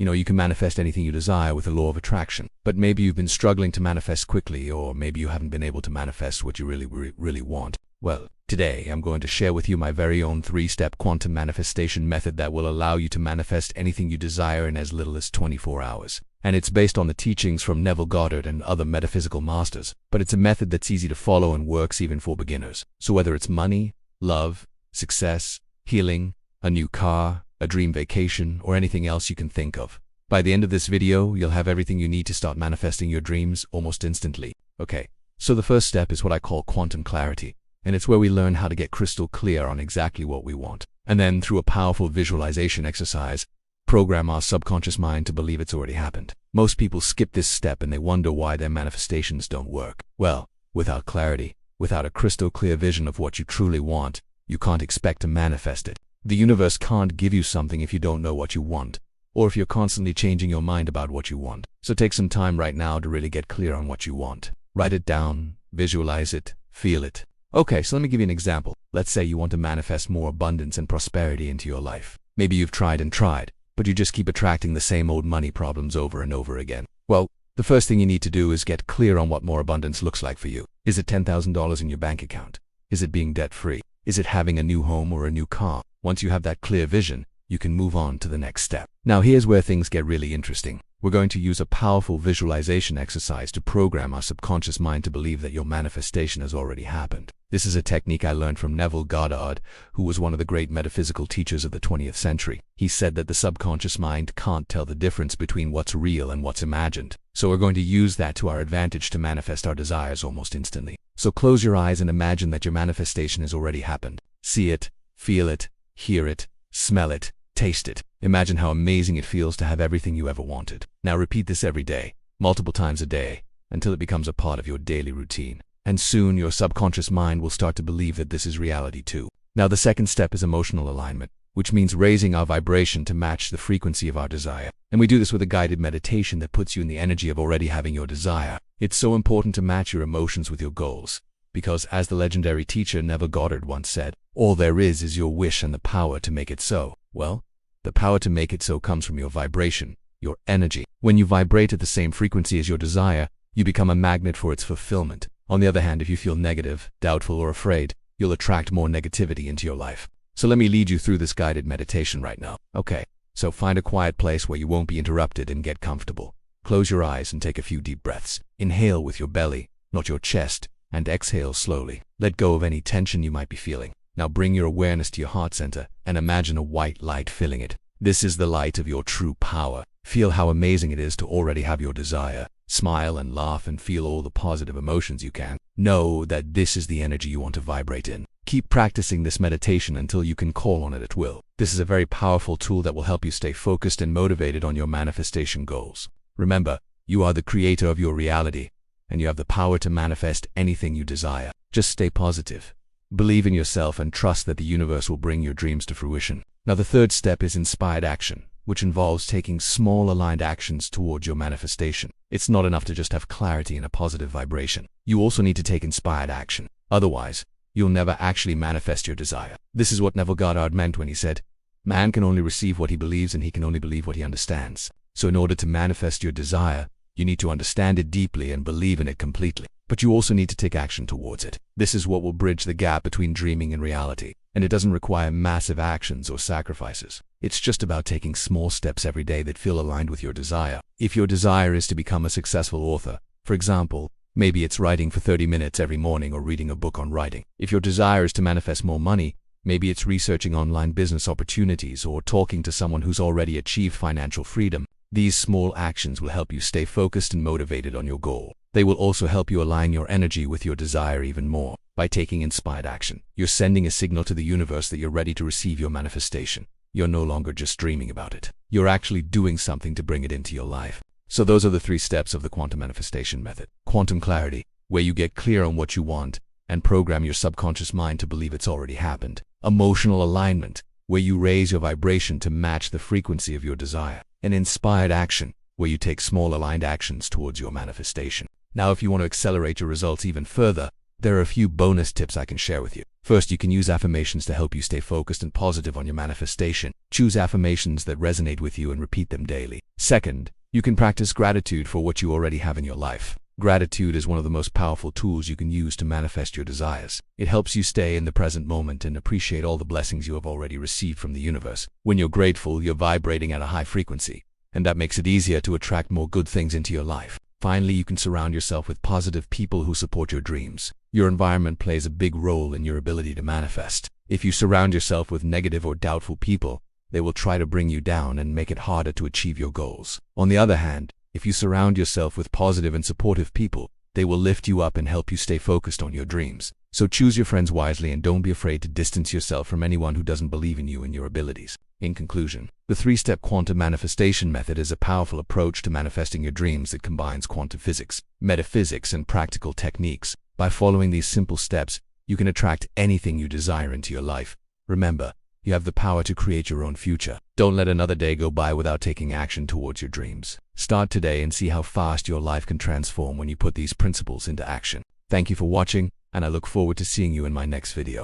You can manifest anything you desire with the law of attraction. But maybe you've been struggling to manifest quickly, or maybe you haven't been able to manifest what you really want. Well, today I'm going to share with you my very own 3-step quantum manifestation method that will allow you to manifest anything you desire in as little as 24 hours. And it's based on the teachings from Neville Goddard and other metaphysical masters. But it's a method that's easy to follow and works even for beginners. So whether it's money, love, success, healing, a new car, a dream vacation, or anything else you can think of, by the end of this video, you'll have everything you need to start manifesting your dreams almost instantly. Okay, so the first step is what I call quantum clarity. And it's where we learn how to get crystal clear on exactly what we want. And then through a powerful visualization exercise, program our subconscious mind to believe it's already happened. Most people skip this step and they wonder why their manifestations don't work. Well, without clarity, without a crystal clear vision of what you truly want, you can't expect to manifest it. The universe can't give you something if you don't know what you want, or if you're constantly changing your mind about what you want. So take some time right now to really get clear on what you want. Write it down, visualize it, feel it. Okay, so let me give you an example. Let's say you want to manifest more abundance and prosperity into your life. Maybe you've tried and tried, but you just keep attracting the same old money problems over and over again. Well, the first thing you need to do is get clear on what more abundance looks like for you. Is it $10,000 in your bank account? Is it being debt-free? Is it having a new home or a new car? Once you have that clear vision, you can move on to the next step. Now here's where things get really interesting. We're going to use a powerful visualization exercise to program our subconscious mind to believe that your manifestation has already happened. This is a technique I learned from Neville Goddard, who was one of the great metaphysical teachers of the 20th century. He said that the subconscious mind can't tell the difference between what's real and what's imagined. So we're going to use that to our advantage to manifest our desires almost instantly. So close your eyes and imagine that your manifestation has already happened. See it, feel it, hear it, smell it, taste it. Imagine how amazing it feels to have everything you ever wanted. Now repeat this every day, multiple times a day, until it becomes a part of your daily routine. And soon your subconscious mind will start to believe that this is reality too. Now the second step is emotional alignment, which means raising our vibration to match the frequency of our desire. And we do this with a guided meditation that puts you in the energy of already having your desire. It's so important to match your emotions with your goals, because as the legendary teacher Neville Goddard once said, all there is your wish and the power to make it so. Well, the power to make it so comes from your vibration, your energy. When you vibrate at the same frequency as your desire, you become a magnet for its fulfillment. On the other hand, if you feel negative, doubtful, or afraid, you'll attract more negativity into your life. So let me lead you through this guided meditation right now. Okay, so find a quiet place where you won't be interrupted and get comfortable. Close your eyes and take a few deep breaths. Inhale with your belly, not your chest, and exhale slowly. Let go of any tension you might be feeling. Now bring your awareness to your heart center and imagine a white light filling it. This is the light of your true power. Feel how amazing it is to already have your desire. Smile and laugh and feel all the positive emotions you can. Know that this is the energy you want to vibrate in. Keep practicing this meditation until you can call on it at will. This is a very powerful tool that will help you stay focused and motivated on your manifestation goals. Remember, you are the creator of your reality, and you have the power to manifest anything you desire. Just stay positive. Believe in yourself and trust that the universe will bring your dreams to fruition. Now the third step is inspired action, which involves taking small aligned actions towards your manifestation. It's not enough to just have clarity and a positive vibration. You also need to take inspired action. Otherwise, you'll never actually manifest your desire. This is what Neville Goddard meant when he said, man can only receive what he believes and he can only believe what he understands. So in order to manifest your desire, you need to understand it deeply and believe in it completely. But you also need to take action towards it. This is what will bridge the gap between dreaming and reality. And it doesn't require massive actions or sacrifices. It's just about taking small steps every day that feel aligned with your desire. If your desire is to become a successful author, for example, maybe it's writing for 30 minutes every morning or reading a book on writing. If your desire is to manifest more money, maybe it's researching online business opportunities or talking to someone who's already achieved financial freedom. These small actions will help you stay focused and motivated on your goal. They will also help you align your energy with your desire even more. By taking inspired action, you're sending a signal to the universe that you're ready to receive your manifestation. You're no longer just dreaming about it. You're actually doing something to bring it into your life. So those are the 3 steps of the quantum manifestation method. Quantum clarity, where you get clear on what you want and program your subconscious mind to believe it's already happened. Emotional alignment, where you raise your vibration to match the frequency of your desire. And inspired action, where you take small aligned actions towards your manifestation. Now, if you want to accelerate your results even further, there are a few bonus tips I can share with you. First, you can use affirmations to help you stay focused and positive on your manifestation. Choose affirmations that resonate with you and repeat them daily. Second, you can practice gratitude for what you already have in your life. Gratitude is one of the most powerful tools you can use to manifest your desires. It helps you stay in the present moment and appreciate all the blessings you have already received from the universe. When you're grateful, you're vibrating at a high frequency, and that makes it easier to attract more good things into your life. Finally, you can surround yourself with positive people who support your dreams. Your environment plays a big role in your ability to manifest. If you surround yourself with negative or doubtful people, they will try to bring you down and make it harder to achieve your goals. On the other hand, if you surround yourself with positive and supportive people, they will lift you up and help you stay focused on your dreams. So choose your friends wisely and don't be afraid to distance yourself from anyone who doesn't believe in you and your abilities. In conclusion, the 3-step quantum manifestation method is a powerful approach to manifesting your dreams that combines quantum physics, metaphysics, and practical techniques. By following these simple steps, you can attract anything you desire into your life. Remember, you have the power to create your own future. Don't let another day go by without taking action towards your dreams. Start today and see how fast your life can transform when you put these principles into action. Thank you for watching, and I look forward to seeing you in my next video.